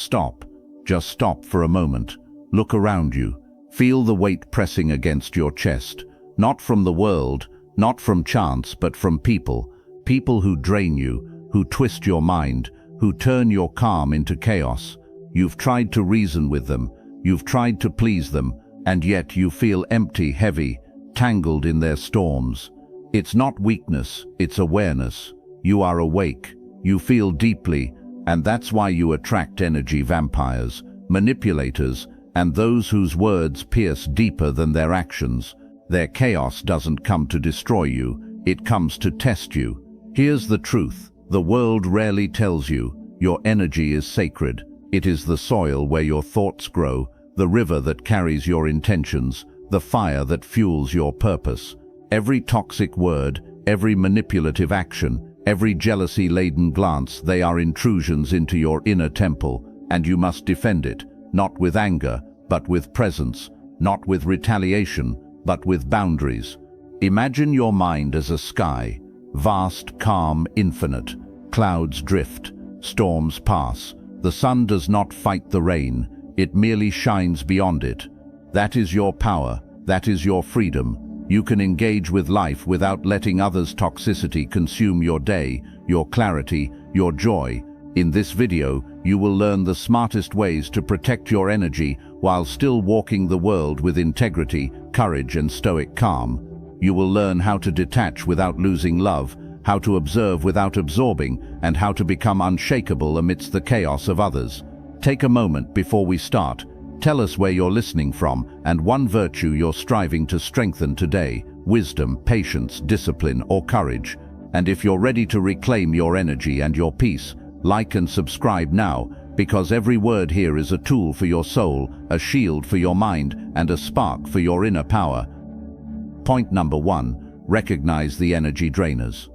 Stop. Just stop for a moment. Look around you. Feel the weight pressing against your chest. Not from the world, not from chance, but from people. People who drain you, who twist your mind, who turn your calm into chaos. You've tried to reason with them. You've tried to please them, and yet you feel empty, heavy, tangled in their storms. It's not weakness, it's awareness. You are awake. You feel deeply, and that's why you attract energy vampires, manipulators, and those whose words pierce deeper than their actions. Their chaos doesn't come to destroy you, it comes to test you. Here's the truth. The world rarely tells you your energy is sacred. It is the soil where your thoughts grow, the river that carries your intentions, the fire that fuels your purpose. Every toxic word, every manipulative action, every jealousy-laden glance, they are intrusions into your inner temple, and you must defend it, not with anger, but with presence, not with retaliation, but with boundaries. Imagine your mind as a sky, vast, calm, infinite. Clouds drift, storms pass. The sun does not fight the rain, it merely shines beyond it. That is your power, that is your freedom. You can engage with life without letting others' toxicity consume your day, your clarity, your joy. In this video, you will learn the smartest ways to protect your energy while still walking the world with integrity, courage, and stoic calm. You will learn how to detach without losing love, how to observe without absorbing, and how to become unshakable amidst the chaos of others. Take a moment before we start. Tell us where you're listening from and one virtue you're striving to strengthen today: wisdom, patience, discipline, or courage. And if you're ready to reclaim your energy and your peace, like and subscribe now, because every word here is a tool for your soul, a shield for your mind, and a spark for your inner power. Point number 1. Recognize the energy drainers.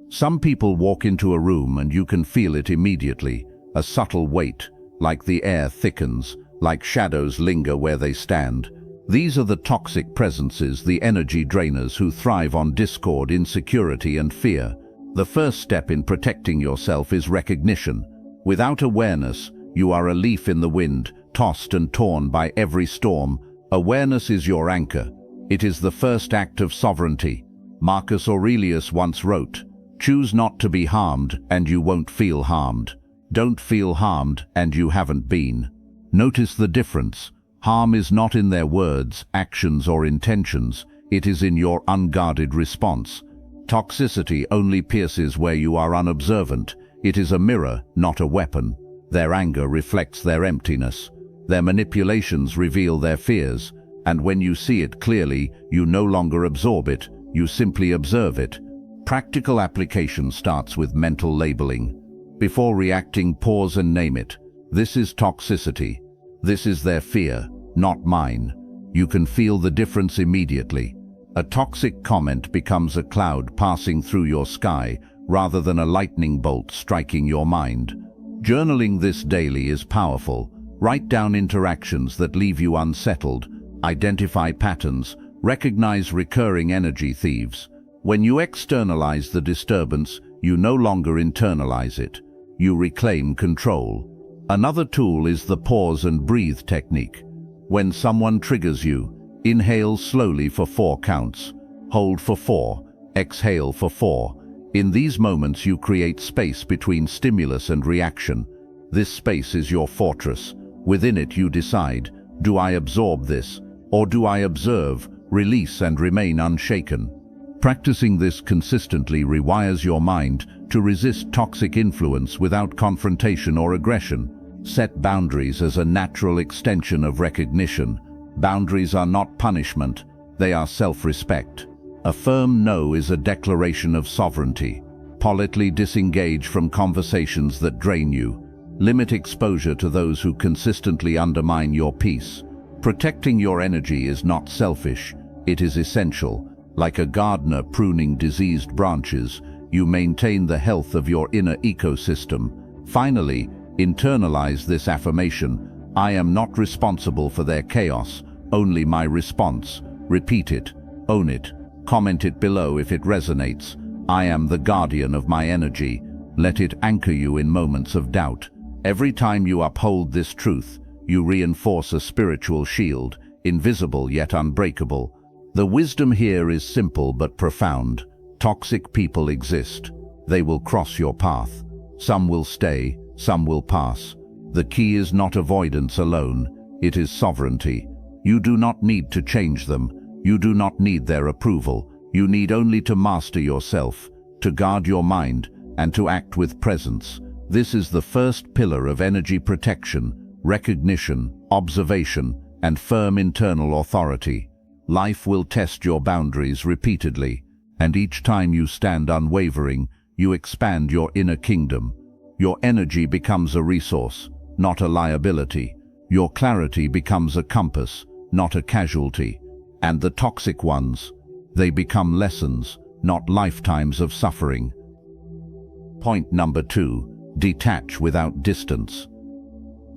Some people walk into a room and you can feel it immediately, a subtle weight, like the air thickens, like shadows linger where they stand. These are the toxic presences, the energy drainers who thrive on discord, insecurity, and fear. The first step in protecting yourself is recognition. Without awareness, you are a leaf in the wind, tossed and torn by every storm. Awareness is your anchor. It is the first act of sovereignty. Marcus Aurelius once wrote, "Choose not to be harmed, and you won't feel harmed. Don't feel harmed, and you haven't been." Notice the difference. Harm is not in their words, actions, or intentions. It is in your unguarded response. Toxicity only pierces where you are unobservant. It is a mirror, not a weapon. Their anger reflects their emptiness. Their manipulations reveal their fears. And when you see it clearly, you no longer absorb it, you simply observe it. Practical application starts with mental labeling. Before reacting, pause and name it. This is toxicity. This is their fear, not mine. You can feel the difference immediately. A toxic comment becomes a cloud passing through your sky rather than a lightning bolt striking your mind. Journaling this daily is powerful. Write down interactions that leave you unsettled. Identify patterns. Recognize recurring energy thieves. When you externalize the disturbance, you no longer internalize it. You reclaim control. Another tool is the pause and breathe technique. When someone triggers you, inhale slowly for 4 counts. Hold for 4. Exhale for 4. In these moments you create space between stimulus and reaction. This space is your fortress. Within it you decide, do I absorb this, or do I observe, release, and remain unshaken? Practicing this consistently rewires your mind to resist toxic influence without confrontation or aggression. Set boundaries as a natural extension of recognition. Boundaries are not punishment, they are self-respect. A firm no is a declaration of sovereignty. Politely disengage from conversations that drain you. Limit exposure to those who consistently undermine your peace. Protecting your energy is not selfish, it is essential. Like a gardener pruning diseased branches, you maintain the health of your inner ecosystem. Finally, internalize this affirmation: I am not responsible for their chaos, only my response. Repeat it, own it, comment it below if it resonates. I am the guardian of my energy. Let it anchor you in moments of doubt. Every time you uphold this truth, you reinforce a spiritual shield, invisible yet unbreakable. The wisdom here is simple but profound. Toxic people exist. They will cross your path. Some will stay, some will pass. The key is not avoidance alone, it is sovereignty. You do not need to change them. You do not need their approval. You need only to master yourself, to guard your mind, and to act with presence. This is the first pillar of energy protection, recognition, observation, and firm internal authority. Life will test your boundaries repeatedly, and each time you stand unwavering, you expand your inner kingdom. Your energy becomes a resource, not a liability. Your clarity becomes a compass, not a casualty. And the toxic ones, they become lessons, not lifetimes of suffering. Point number 2. Detach without distance.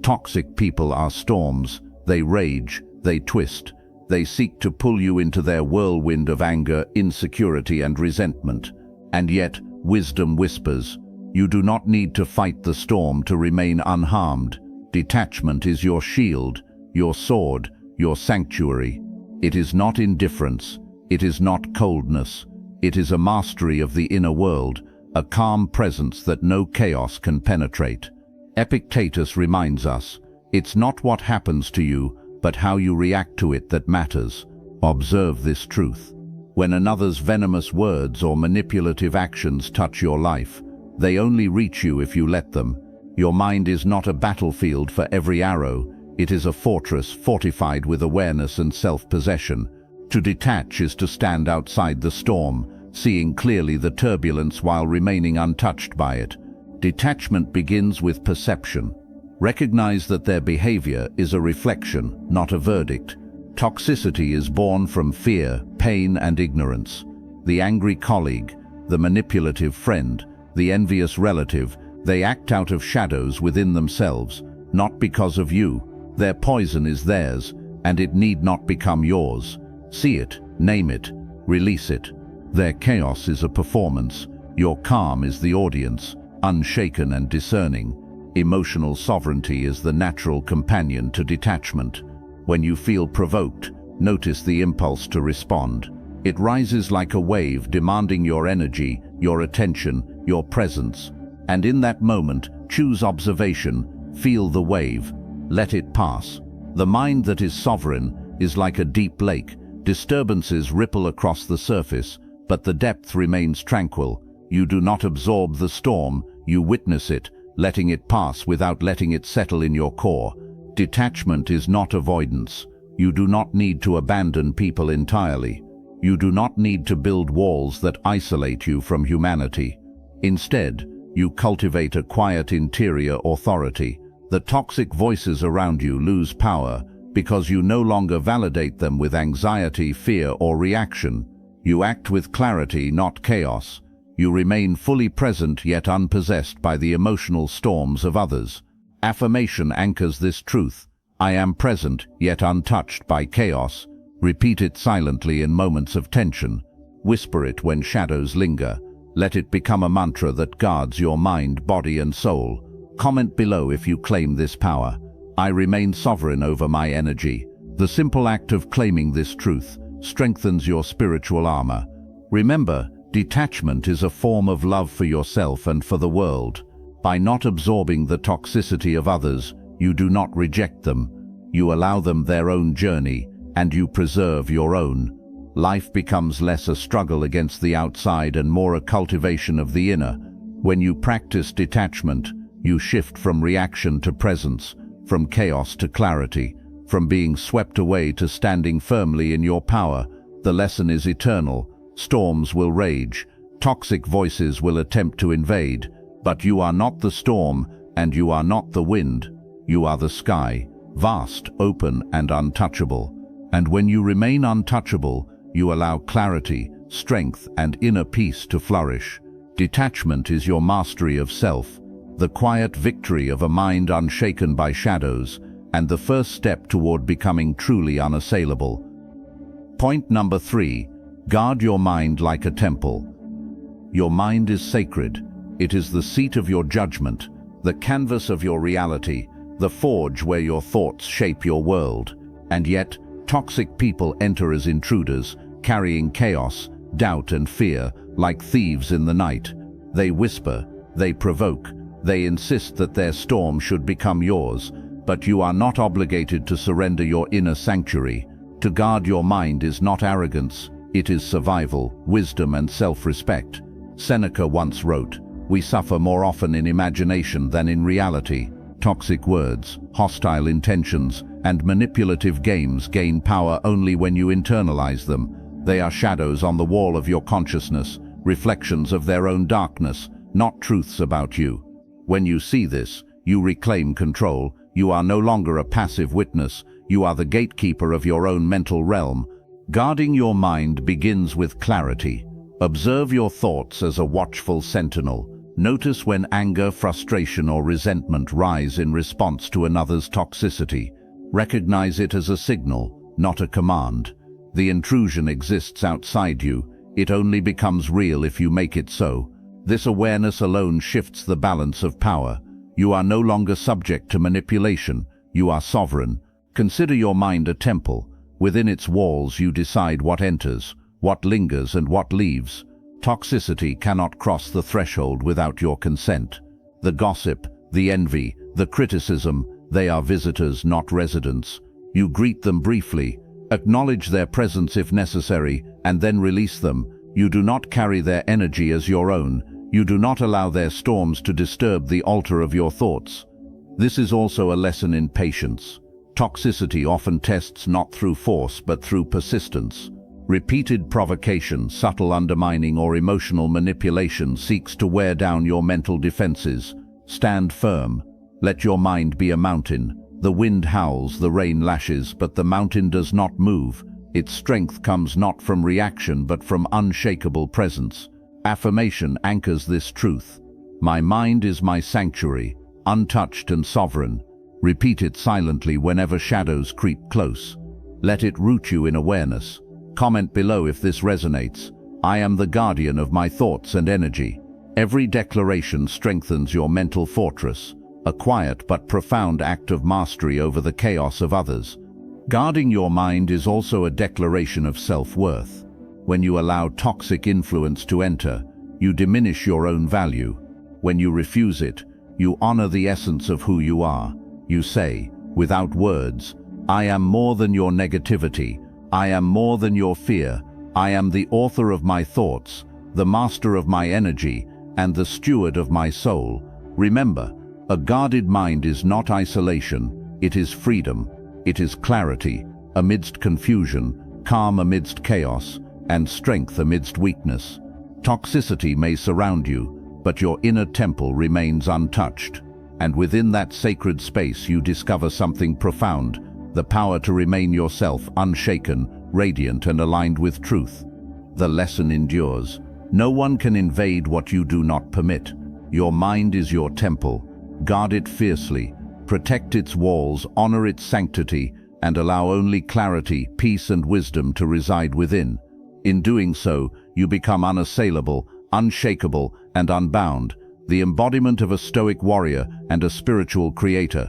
Toxic people are storms. They rage, they twist. They seek to pull you into their whirlwind of anger, insecurity, and resentment. And yet, wisdom whispers, you do not need to fight the storm to remain unharmed. Detachment is your shield, your sword, your sanctuary. It is not indifference. It is not coldness. It is a mastery of the inner world, a calm presence that no chaos can penetrate. Epictetus reminds us, it's not what happens to you, but how you react to it that matters. Observe this truth. When another's venomous words or manipulative actions touch your life, they only reach you if you let them. Your mind is not a battlefield for every arrow. It is a fortress fortified with awareness and self-possession. To detach is to stand outside the storm, seeing clearly the turbulence while remaining untouched by it. Detachment begins with perception. Recognize that their behavior is a reflection, not a verdict. Toxicity is born from fear, pain, and ignorance. The angry colleague, the manipulative friend, the envious relative, they act out of shadows within themselves, not because of you. Their poison is theirs, and it need not become yours. See it, name it, release it. Their chaos is a performance. Your calm is the audience, unshaken and discerning. Emotional sovereignty is the natural companion to detachment. When you feel provoked, notice the impulse to respond. It rises like a wave, demanding your energy, your attention, your presence. And in that moment, choose observation, feel the wave, let it pass. The mind that is sovereign is like a deep lake. Disturbances ripple across the surface, but the depth remains tranquil. You do not absorb the storm, you witness it, letting it pass without letting it settle in your core. Detachment is not avoidance. You do not need to abandon people entirely. You do not need to build walls that isolate you from humanity. Instead, you cultivate a quiet interior authority. The toxic voices around you lose power because you no longer validate them with anxiety, fear, or reaction. You act with clarity, not chaos. You remain fully present yet unpossessed by the emotional storms of others. Affirmation anchors this truth. I am present yet untouched by chaos. Repeat it silently in moments of tension. Whisper it when shadows linger. Let it become a mantra that guards your mind, body, and soul. Comment below if you claim this power. I remain sovereign over my energy. The simple act of claiming this truth strengthens your spiritual armor. Remember, detachment is a form of love for yourself and for the world. By not absorbing the toxicity of others, you do not reject them. You allow them their own journey, and you preserve your own. Life becomes less a struggle against the outside and more a cultivation of the inner. When you practice detachment, you shift from reaction to presence, from chaos to clarity, from being swept away to standing firmly in your power. The lesson is eternal. Storms will rage. Toxic voices will attempt to invade. But you are not the storm, and you are not the wind. You are the sky, vast, open, and untouchable. And when you remain untouchable, you allow clarity, strength, and inner peace to flourish. Detachment is your mastery of self, the quiet victory of a mind unshaken by shadows, and the first step toward becoming truly unassailable. Point number 3. Guard your mind like a temple. Your mind is sacred. It is the seat of your judgment, the canvas of your reality, the forge where your thoughts shape your world. And yet, toxic people enter as intruders, carrying chaos, doubt and fear, like thieves in the night. They whisper, they provoke, they insist that their storm should become yours, but you are not obligated to surrender your inner sanctuary. To guard your mind is not arrogance, it is survival, wisdom and self-respect. Seneca once wrote, "We suffer more often in imagination than in reality." Toxic words, hostile intentions, and manipulative games gain power only when you internalize them. They are shadows on the wall of your consciousness, reflections of their own darkness, not truths about you. When you see this, you reclaim control. You are no longer a passive witness, you are the gatekeeper of your own mental realm. Guarding your mind begins with clarity. Observe your thoughts as a watchful sentinel. Notice when anger, frustration, or resentment rise in response to another's toxicity. Recognize it as a signal, not a command. The intrusion exists outside you. It only becomes real if you make it so. This awareness alone shifts the balance of power. You are no longer subject to manipulation. You are sovereign. Consider your mind a temple. Within its walls you decide what enters, what lingers, and what leaves. Toxicity cannot cross the threshold without your consent. The gossip, the envy, the criticism, they are visitors, not residents. You greet them briefly, acknowledge their presence if necessary, and then release them. You do not carry their energy as your own. You do not allow their storms to disturb the altar of your thoughts. This is also a lesson in patience. Toxicity often tests not through force but through persistence. Repeated provocation, subtle undermining, or emotional manipulation seeks to wear down your mental defenses. Stand firm. Let your mind be a mountain. The wind howls, the rain lashes, but the mountain does not move. Its strength comes not from reaction but from unshakable presence. Affirmation anchors this truth. My mind is my sanctuary, untouched and sovereign. Repeat it silently whenever shadows creep close. Let it root you in awareness. Comment below if this resonates. I am the guardian of my thoughts and energy. Every declaration strengthens your mental fortress, a quiet but profound act of mastery over the chaos of others. Guarding your mind is also a declaration of self-worth. When you allow toxic influence to enter, you diminish your own value. When you refuse it, you honor the essence of who you are. You say, without words, I am more than your negativity. I am more than your fear. I am the author of my thoughts, the master of my energy, and the steward of my soul. Remember, a guarded mind is not isolation, it is freedom. It is clarity amidst confusion, calm amidst chaos, and strength amidst weakness. Toxicity may surround you, but your inner temple remains untouched. And within that sacred space you discover something profound, the power to remain yourself, unshaken, radiant, and aligned with truth. The lesson endures. No one can invade what you do not permit. Your mind is your temple. Guard it fiercely. Protect its walls, honor its sanctity, and allow only clarity, peace, and wisdom to reside within. In doing so, you become unassailable, unshakable, and unbound, the embodiment of a Stoic warrior and a spiritual creator.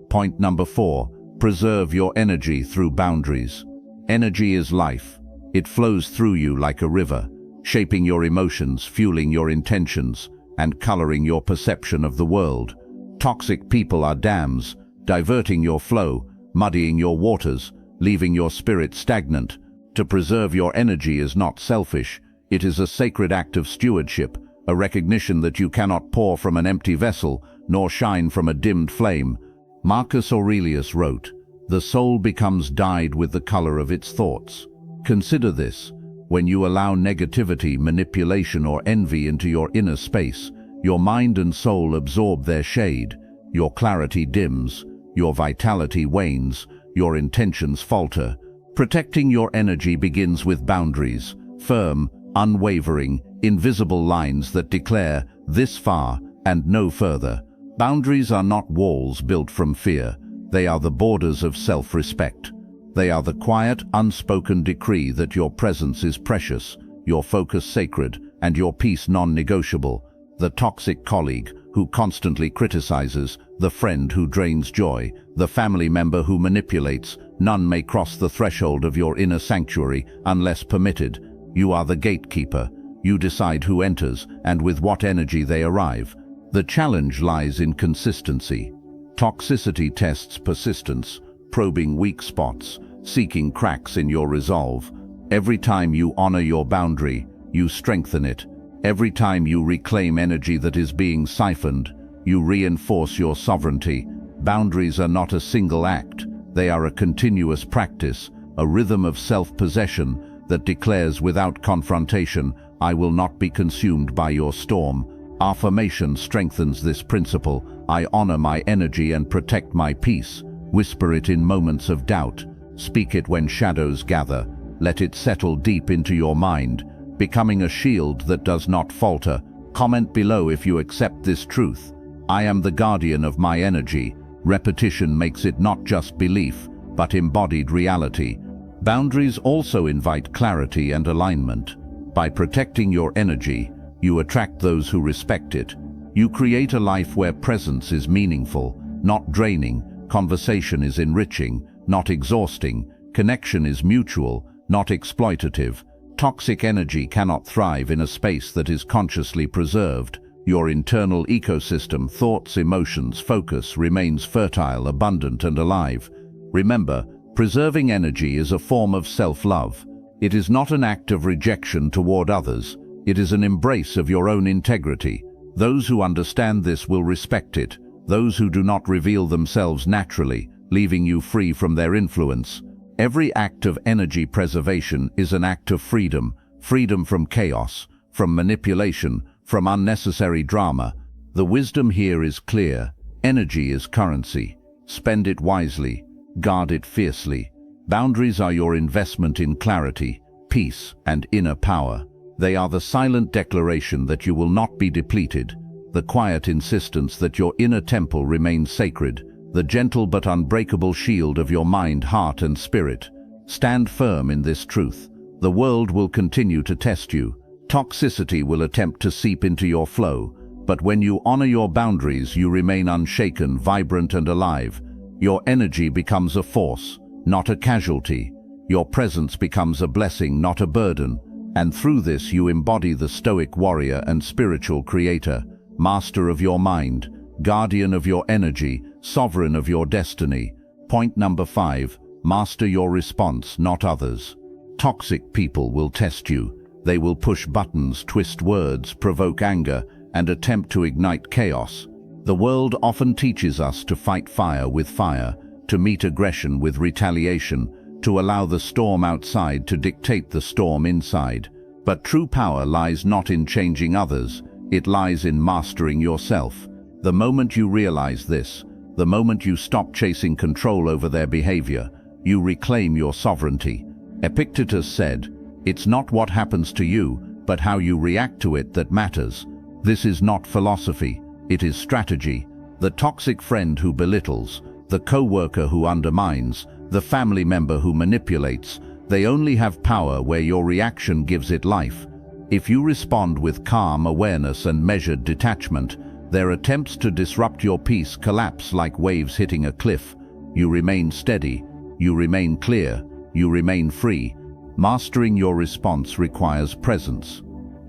Point number 4. Preserve your energy through boundaries. Energy is life. It flows through you like a river, shaping your emotions, fueling your intentions, and coloring your perception of the world. Toxic people are dams, diverting your flow, muddying your waters, leaving your spirit stagnant. To preserve your energy is not selfish. It is a sacred act of stewardship, a recognition that you cannot pour from an empty vessel, nor shine from a dimmed flame. Marcus Aurelius wrote, "The soul becomes dyed with the color of its thoughts." Consider this. When you allow negativity, manipulation, or envy into your inner space, your mind and soul absorb their shade. Your clarity dims, your vitality wanes, your intentions falter. Protecting your energy begins with boundaries, firm, unwavering, invisible lines that declare this far and no further. Boundaries are not walls built from fear. They are the borders of self-respect. They are the quiet, unspoken decree that your presence is precious, your focus sacred, and your peace non-negotiable. The toxic colleague who constantly criticizes, the friend who drains joy, the family member who manipulates. None may cross the threshold of your inner sanctuary unless permitted. You are the gatekeeper. You decide who enters and with what energy they arrive. The challenge lies in consistency. Toxicity tests persistence, probing weak spots, seeking cracks in your resolve. Every time you honor your boundary, you strengthen it. Every time you reclaim energy that is being siphoned, you reinforce your sovereignty. Boundaries are not a single act. They are a continuous practice, a rhythm of self-possession that declares without confrontation, "I will not be consumed by your storm." Affirmation strengthens this principle. I honor my energy and protect my peace. Whisper it in moments of doubt. Speak it when shadows gather. Let it settle deep into your mind, becoming a shield that does not falter. Comment below if you accept this truth. I am the guardian of my energy. Repetition makes it not just belief, but embodied reality. Boundaries also invite clarity and alignment. By protecting your energy, you attract those who respect it. You create a life where presence is meaningful, not draining. Conversation is enriching, not exhausting. Connection is mutual, not exploitative. Toxic energy cannot thrive in a space that is consciously preserved. Your internal ecosystem, thoughts, emotions, focus remains fertile, abundant, and alive. Remember, preserving energy is a form of self-love. It is not an act of rejection toward others. It is an embrace of your own integrity. Those who understand this will respect it. Those who do not reveal themselves naturally, leaving you free from their influence. Every act of energy preservation is an act of freedom. Freedom from chaos, from manipulation, from unnecessary drama. The wisdom here is clear. Energy is currency. Spend it wisely. Guard it fiercely. Boundaries are your investment in clarity, peace, and inner power. They are the silent declaration that you will not be depleted, the quiet insistence that your inner temple remains sacred, the gentle but unbreakable shield of your mind, heart, and spirit. Stand firm in this truth. The world will continue to test you. Toxicity will attempt to seep into your flow, but when you honor your boundaries, you remain unshaken, vibrant, and alive. Your energy becomes a force, not a casualty. Your presence becomes a blessing, not a burden. And through this you embody the Stoic warrior and spiritual creator, master of your mind, guardian of your energy, sovereign of your destiny. Point number 5, master your response, not others. Toxic people will test you. They will push buttons, twist words, provoke anger, and attempt to ignite chaos. The world often teaches us to fight fire with fire, to meet aggression with retaliation, to allow the storm outside to dictate the storm inside. But true power lies not in changing others, it lies in mastering yourself. The moment you realize this, the moment you stop chasing control over their behavior, you reclaim your sovereignty. Epictetus said, "It's not what happens to you, but how you react to it that matters." This is not philosophy, it is strategy. The toxic friend who belittles, the coworker who undermines, the family member who manipulates, they only have power where your reaction gives it life. If you respond with calm awareness and measured detachment, their attempts to disrupt your peace collapse like waves hitting a cliff. You remain steady, you remain clear, you remain free. Mastering your response requires presence.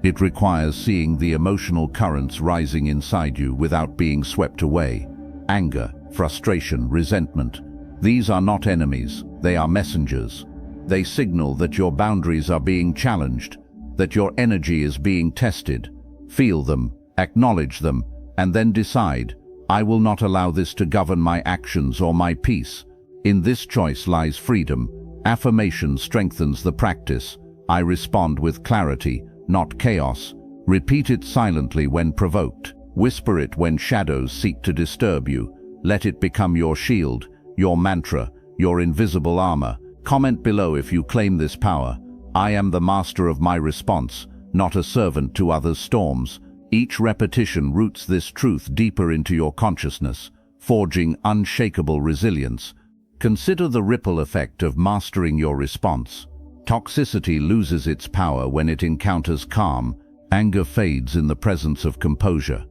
It requires seeing the emotional currents rising inside you without being swept away. Anger, frustration, resentment. These are not enemies, they are messengers. They signal that your boundaries are being challenged, that your energy is being tested. Feel them, acknowledge them, and then decide, I will not allow this to govern my actions or my peace. In this choice lies freedom. Affirmation strengthens the practice. I respond with clarity, not chaos. Repeat it silently when provoked. Whisper it when shadows seek to disturb you. Let it become your shield, your mantra, your invisible armor. Comment below if you claim this power. I am the master of my response, not a servant to others' storms. Each repetition roots this truth deeper into your consciousness, forging unshakable resilience. Consider the ripple effect of mastering your response. Toxicity loses its power when it encounters calm. Anger fades in the presence of composure.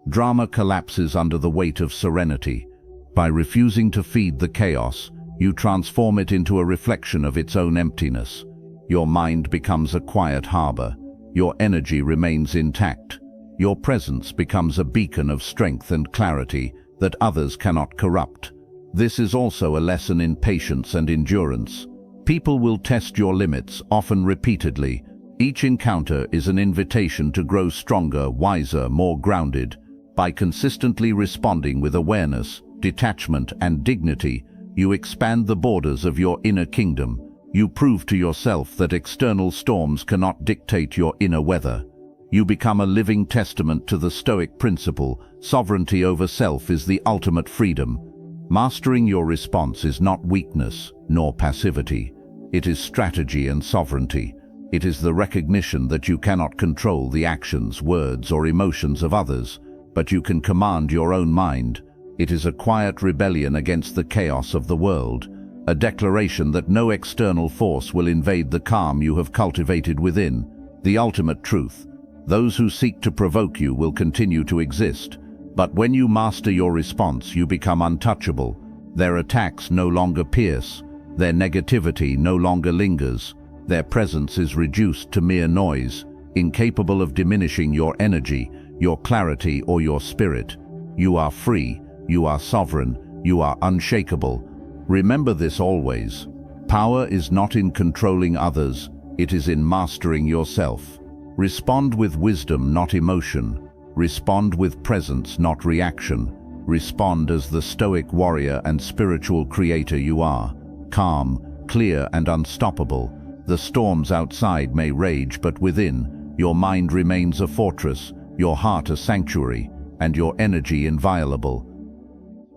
Drama collapses under the weight of serenity. By refusing to feed the chaos, you transform it into a reflection of its own emptiness. Your mind becomes a quiet harbor. Your energy remains intact. Your presence becomes a beacon of strength and clarity that others cannot corrupt. This is also a lesson in patience and endurance. People will test your limits, often repeatedly. Each encounter is an invitation to grow stronger, wiser, more grounded. By consistently responding with awareness, detachment, and dignity, you expand the borders of your inner kingdom. You prove to yourself that external storms cannot dictate your inner weather. You become a living testament to the Stoic principle: sovereignty over self is the ultimate freedom. Mastering your response is not weakness nor passivity. It is strategy and sovereignty. It is the recognition that you cannot control the actions, words, or emotions of others, but you can command your own mind. It is a quiet rebellion against the chaos of the world, a declaration that no external force will invade the calm you have cultivated within. The ultimate truth: those who seek to provoke you will continue to exist, but when you master your response, you become untouchable. Their attacks no longer pierce, their negativity no longer lingers, their presence is reduced to mere noise, incapable of diminishing your energy, your clarity, or your spirit. You are free, you are sovereign, you are unshakable. Remember this always. Power is not in controlling others, it is in mastering yourself. Respond with wisdom, not emotion. Respond with presence, not reaction. Respond as the Stoic warrior and spiritual creator you are. Calm, clear, and unstoppable. The storms outside may rage, but within, your mind remains a fortress, your heart a sanctuary, and your energy inviolable.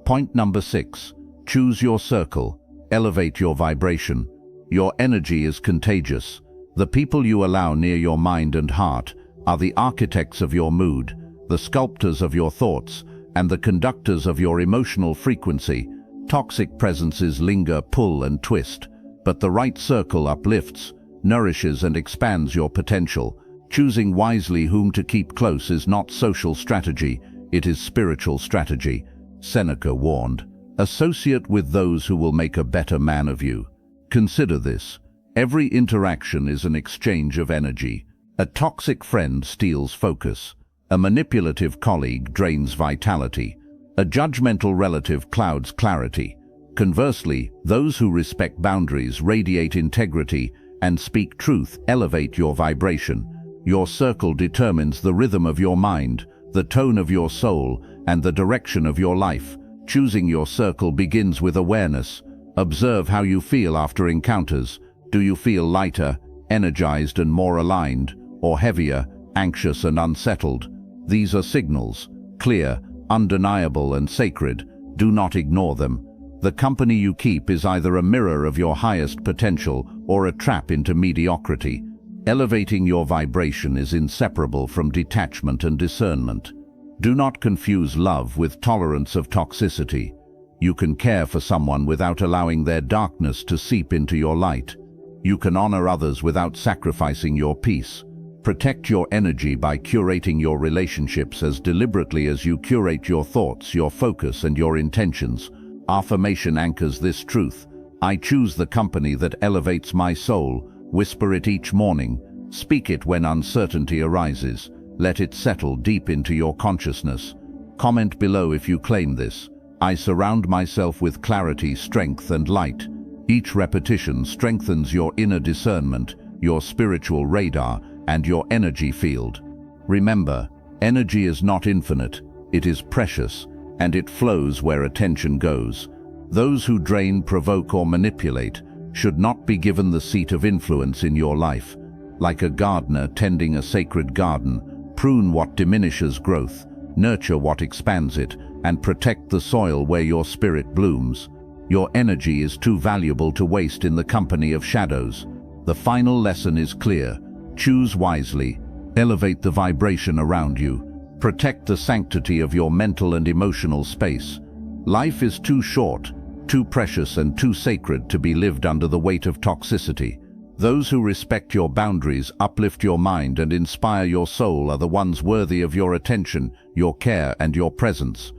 Point number 6. Choose your circle. Elevate your vibration. Your energy is contagious. The people you allow near your mind and heart are the architects of your mood, the sculptors of your thoughts, and the conductors of your emotional frequency. Toxic presences linger, pull, and twist, but the right circle uplifts, nourishes, and expands your potential. Choosing wisely whom to keep close is not social strategy, it is spiritual strategy. Seneca warned, "Associate with those who will make a better man of you." Consider this. Every interaction is an exchange of energy. A toxic friend steals focus. A manipulative colleague drains vitality. A judgmental relative clouds clarity. Conversely, those who respect boundaries, radiate integrity, and speak truth elevate your vibration. Your circle determines the rhythm of your mind, the tone of your soul, and the direction of your life. Choosing your circle begins with awareness. Observe how you feel after encounters. Do you feel lighter, energized, and more aligned, or heavier, anxious, and unsettled? These are signals, clear, undeniable, and sacred. Do not ignore them. The company you keep is either a mirror of your highest potential or a trap into mediocrity. Elevating your vibration is inseparable from detachment and discernment. Do not confuse love with tolerance of toxicity. You can care for someone without allowing their darkness to seep into your light. You can honor others without sacrificing your peace. Protect your energy by curating your relationships as deliberately as you curate your thoughts, your focus, and your intentions. Affirmation anchors this truth. I choose the company that elevates my soul. Whisper it each morning. Speak it when uncertainty arises. Let it settle deep into your consciousness. Comment below if you claim this. I surround myself with clarity, strength, and light. Each repetition strengthens your inner discernment, your spiritual radar, and your energy field. Remember, energy is not infinite, it is precious, and it flows where attention goes. Those who drain, provoke, or manipulate should not be given the seat of influence in your life. Like a gardener tending a sacred garden, prune what diminishes growth, nurture what expands it, and protect the soil where your spirit blooms. Your energy is too valuable to waste in the company of shadows. The final lesson is clear. Choose wisely. Elevate the vibration around you. Protect the sanctity of your mental and emotional space. Life is too short, too precious, and too sacred to be lived under the weight of toxicity. Those who respect your boundaries, uplift your mind, and inspire your soul are the ones worthy of your attention, your care, and your presence.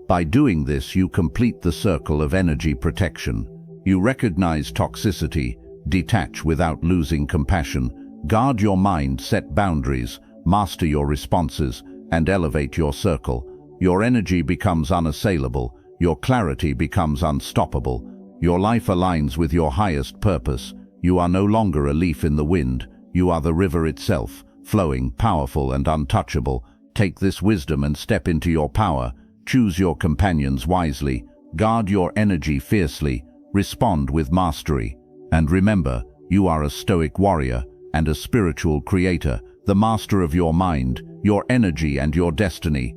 By doing this, you complete the circle of energy protection. You recognize toxicity, detach without losing compassion, guard your mind, set boundaries, master your responses, and elevate your circle. Your energy becomes unassailable, your clarity becomes unstoppable, your life aligns with your highest purpose. You are no longer a leaf in the wind, you are the river itself, flowing, powerful, and untouchable. Take this wisdom and step into your power. Choose your companions wisely, guard your energy fiercely, respond with mastery. And remember, you are a Stoic warrior and a spiritual creator, the master of your mind, your energy, and your destiny.